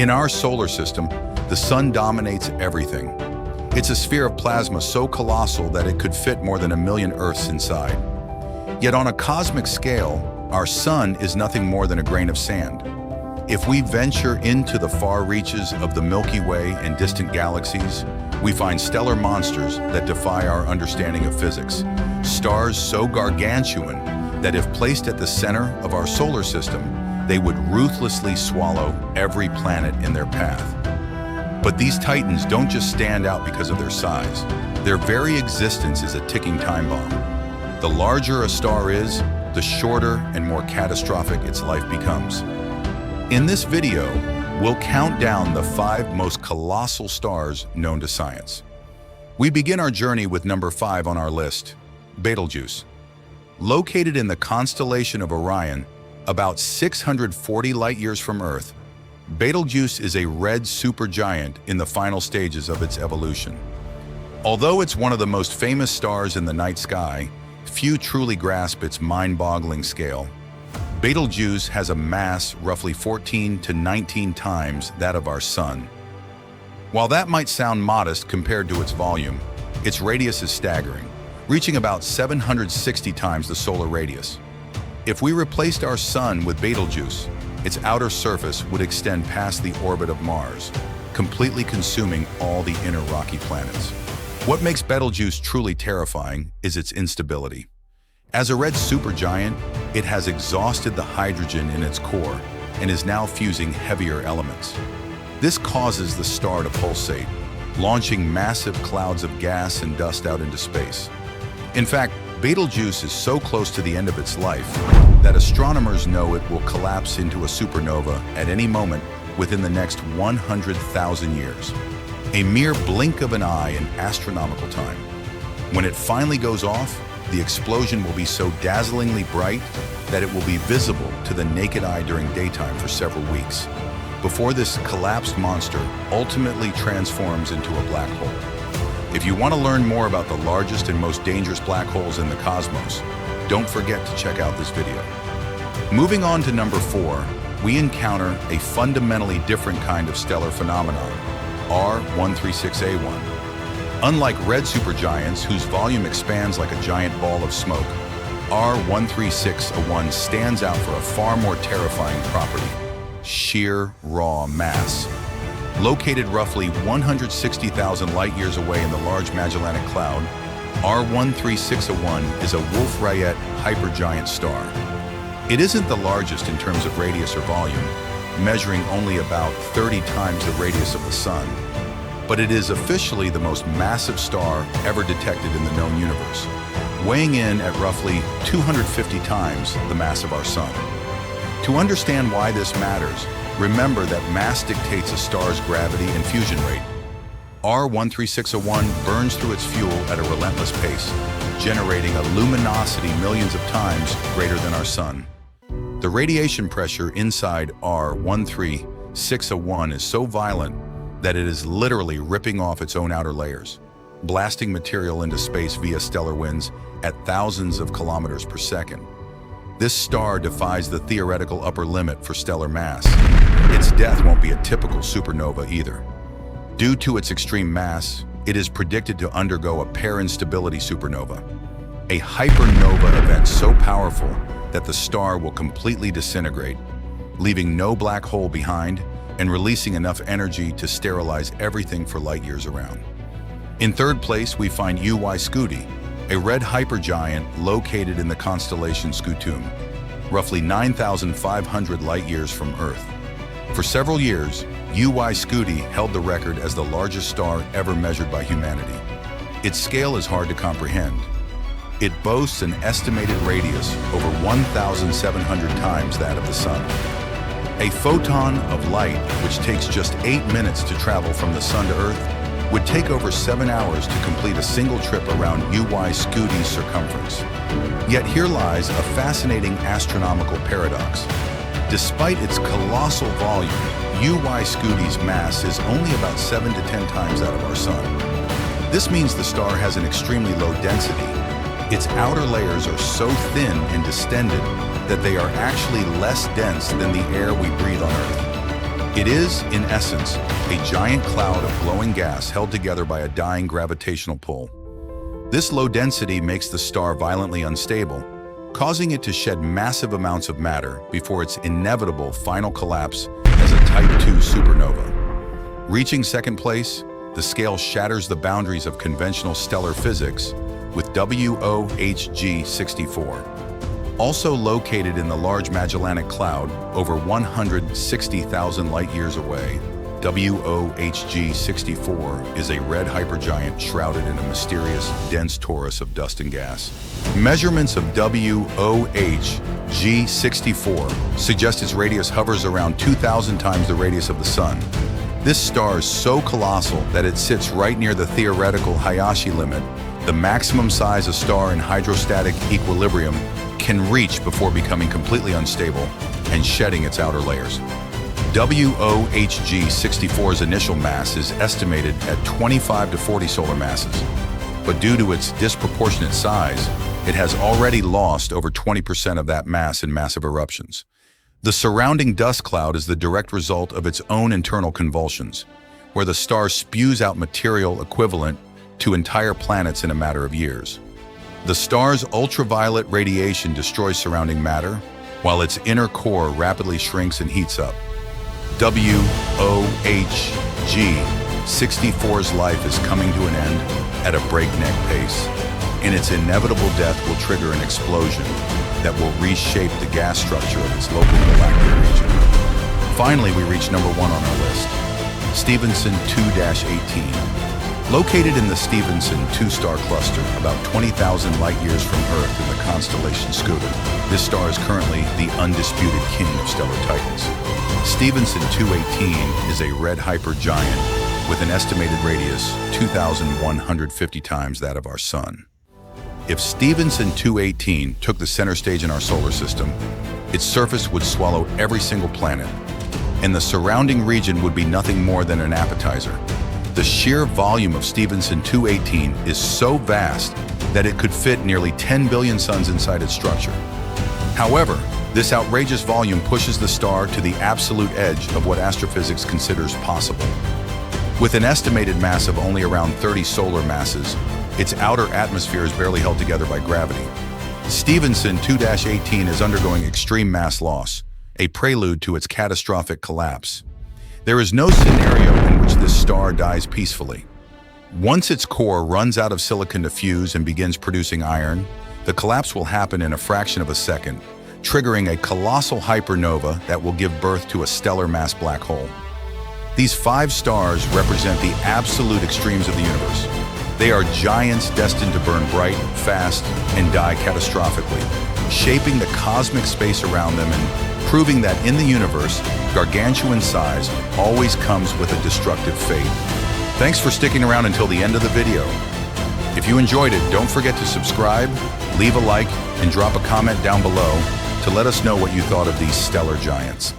In our solar system, the sun dominates everything. It's a sphere of plasma so colossal that it could fit more than 1 million Earths inside. Yet on a cosmic scale, our sun is nothing more than a grain of sand. If we venture into the far reaches of the Milky Way and distant galaxies, we find stellar monsters that defy our understanding of physics. Stars so gargantuan that if placed at the center of our solar system, they would ruthlessly swallow every planet in their path. But these titans don't just stand out because of their size. Their very existence is a ticking time bomb. The larger a star is, the shorter and more catastrophic its life becomes. In this video, we'll count down the 5 most colossal stars known to science. We begin our journey with number 5 on our list, Betelgeuse. Located in the constellation of Orion, about 640 light-years from Earth, Betelgeuse is a red supergiant in the final stages of its evolution. Although it's one of the most famous stars in the night sky, few truly grasp its mind-boggling scale. Betelgeuse has a mass roughly 14 to 19 times that of our Sun. While that might sound modest compared to its volume, its radius is staggering, reaching about 760 times the solar radius. If we replaced our Sun with Betelgeuse, its outer surface would extend past the orbit of Mars, completely consuming all the inner rocky planets. What makes Betelgeuse truly terrifying is its instability. As a red supergiant, it has exhausted the hydrogen in its core and is now fusing heavier elements. This causes the star to pulsate, launching massive clouds of gas and dust out into space. In fact, Betelgeuse is so close to the end of its life that astronomers know it will collapse into a supernova at any moment within the next 100,000 years. A mere blink of an eye in astronomical time. When it finally goes off, the explosion will be so dazzlingly bright that it will be visible to the naked eye during daytime for several weeks, before this collapsed monster ultimately transforms into a black hole. If you want to learn more about the largest and most dangerous black holes in the cosmos, don't forget to check out this video. Moving on to number 4, we encounter a fundamentally different kind of stellar phenomenon, R136A1. Unlike red supergiants whose volume expands like a giant ball of smoke, R136A1 stands out for a far more terrifying property: sheer raw mass. Located roughly 160,000 light-years away in the Large Magellanic Cloud, R136A1 is a Wolf-Rayet hypergiant star. It isn't the largest in terms of radius or volume, measuring only about 30 times the radius of the Sun, but it is officially the most massive star ever detected in the known universe, weighing in at roughly 250 times the mass of our Sun. To understand why this matters, remember that mass dictates a star's gravity and fusion rate. R136A1 burns through its fuel at a relentless pace, generating a luminosity millions of times greater than our Sun. The radiation pressure inside R136A1 is so violent that it is literally ripping off its own outer layers, blasting material into space via stellar winds at thousands of kilometers per second. This star defies the theoretical upper limit for stellar mass. Its death won't be a typical supernova either. Due to its extreme mass, it is predicted to undergo a pair-instability supernova, a hypernova event so powerful that the star will completely disintegrate, leaving no black hole behind and releasing enough energy to sterilize everything for light-years around. In third place, we find UY Scuti, a red hypergiant located in the constellation Scutum, roughly 9,500 light-years from Earth. For several years, UY Scuti held the record as the largest star ever measured by humanity. Its scale is hard to comprehend. It boasts an estimated radius over 1,700 times that of the Sun. A photon of light, which takes just 8 minutes to travel from the Sun to Earth, would take over 7 hours to complete a single trip around UY Scuti's circumference. Yet here lies a fascinating astronomical paradox. Despite its colossal volume, UY Scuti's mass is only about 7 to 10 times that of our Sun. This means the star has an extremely low density. Its outer layers are so thin and distended that they are actually less dense than the air we breathe on Earth. It is, in essence, a giant cloud of glowing gas held together by a dying gravitational pull. This low density makes the star violently unstable, causing it to shed massive amounts of matter before its inevitable final collapse as a Type II supernova. Reaching second place, the scale shatters the boundaries of conventional stellar physics with WOHG 64. Also located in the Large Magellanic Cloud, over 160,000 light-years away, WOHG 64 is a red hypergiant shrouded in a mysterious, dense torus of dust and gas. Measurements of WOHG 64 suggest its radius hovers around 2,000 times the radius of the Sun. This star is so colossal that it sits right near the theoretical Hayashi limit, the maximum size a star in hydrostatic equilibrium can reach before becoming completely unstable and shedding its outer layers. WOHG 64's initial mass is estimated at 25 to 40 solar masses, but due to its disproportionate size, it has already lost over 20% of that mass in massive eruptions. The surrounding dust cloud is the direct result of its own internal convulsions, where the star spews out material equivalent to entire planets in a matter of years. The star's ultraviolet radiation destroys surrounding matter, while its inner core rapidly shrinks and heats up. WOHG 64's life is coming to an end at a breakneck pace, and its inevitable death will trigger an explosion that will reshape the gas structure of its local galactic region. Finally, we reach number 1 on our list, Stephenson 2-18. Located in the Stephenson 2-star cluster, about 20,000 light-years from Earth in the constellation Scutum, this star is currently the undisputed king of stellar titans. Stephenson 2-18 is a red hypergiant with an estimated radius 2,150 times that of our Sun. If Stephenson 2-18 took the center stage in our solar system, its surface would swallow every single planet, and the surrounding region would be nothing more than an appetizer. The sheer volume of Stephenson 2-18 is so vast that it could fit nearly 10 billion suns inside its structure. However, this outrageous volume pushes the star to the absolute edge of what astrophysics considers possible. With an estimated mass of only around 30 solar masses, its outer atmosphere is barely held together by gravity. Stephenson 2-18 is undergoing extreme mass loss, a prelude to its catastrophic collapse. There is no scenario in which this star dies peacefully. Once its core runs out of silicon to fuse and begins producing iron, the collapse will happen in a fraction of a second, triggering a colossal hypernova that will give birth to a stellar mass black hole. These 5 stars represent the absolute extremes of the universe. They are giants destined to burn bright, fast, and die catastrophically, shaping the cosmic space around them and proving that in the universe, gargantuan size always comes with a destructive fate. Thanks for sticking around until the end of the video. If you enjoyed it, don't forget to subscribe, leave a like, and drop a comment down below to let us know what you thought of these stellar giants.